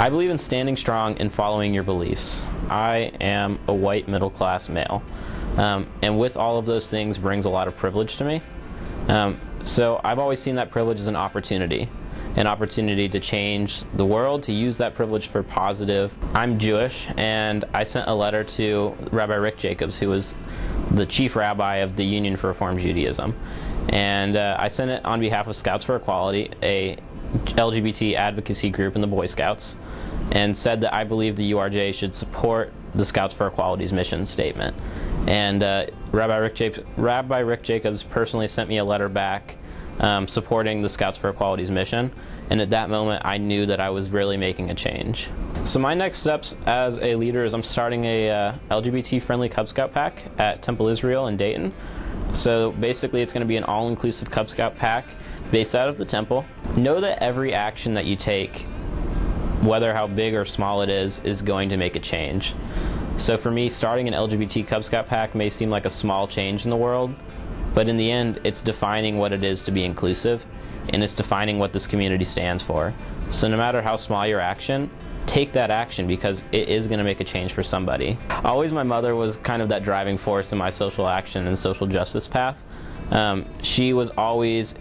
I believe in standing strong and following your beliefs. I am a white middle-class male, and with all of those things brings a lot of privilege to me. So I've always seen that privilege as an opportunity to change the world, to use that privilege for positive. I'm Jewish, and I sent a letter to Rabbi Rick Jacobs, who was the chief rabbi of the Union for Reform Judaism. And I sent it on behalf of Scouts for Equality, a LGBT advocacy group in the Boy Scouts, and said that I believe the URJ should support the Scouts for Equality's mission statement. And Rabbi Rick Jacobs personally sent me a letter back supporting the Scouts for Equality's mission, and at that moment I knew that I was really making a change. So my next steps as a leader is I'm starting a LGBT-friendly Cub Scout pack at Temple Israel in Dayton. So basically it's going to be an all-inclusive Cub Scout pack based out of the temple. Know that every action that you take, whether how big or small it is going to make a change. So for me, starting an LGBT Cub Scout pack may seem like a small change in the world, but in the end, it's defining what it is to be inclusive, and it's defining what this community stands for. So no matter how small your action, take that action, because it is going to make a change for somebody. Always my mother was kind of that driving force in my social action and social justice path. She was always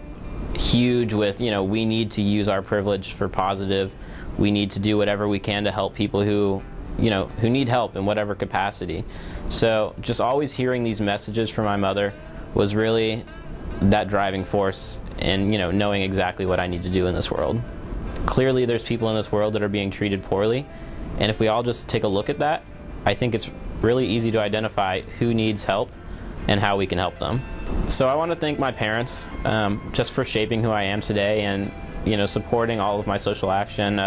huge with, we need to use our privilege for positive. We need to do whatever we can to help people who need help in whatever capacity. So just always hearing these messages from my mother was really that driving force in, knowing exactly what I need to do in this world. Clearly there's people in this world that are being treated poorly, and if we all just take a look at that, I think it's really easy to identify who needs help and how we can help them. So I want to thank my parents just for shaping who I am today and supporting all of my social action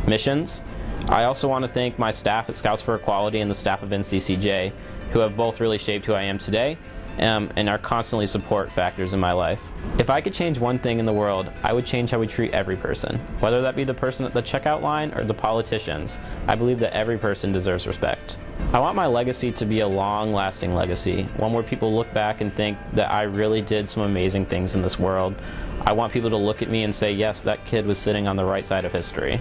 missions. I also want to thank my staff at Scouts for Equality and the staff of NCCJ, who have both really shaped who I am today and are constantly support factors in my life. If I could change one thing in the world, I would change how we treat every person, whether that be the person at the checkout line or the politicians. I believe that every person deserves respect. I want my legacy to be a long-lasting legacy, one where people look back and think that I really did some amazing things in this world. I want people to look at me and say, yes, that kid was sitting on the right side of history.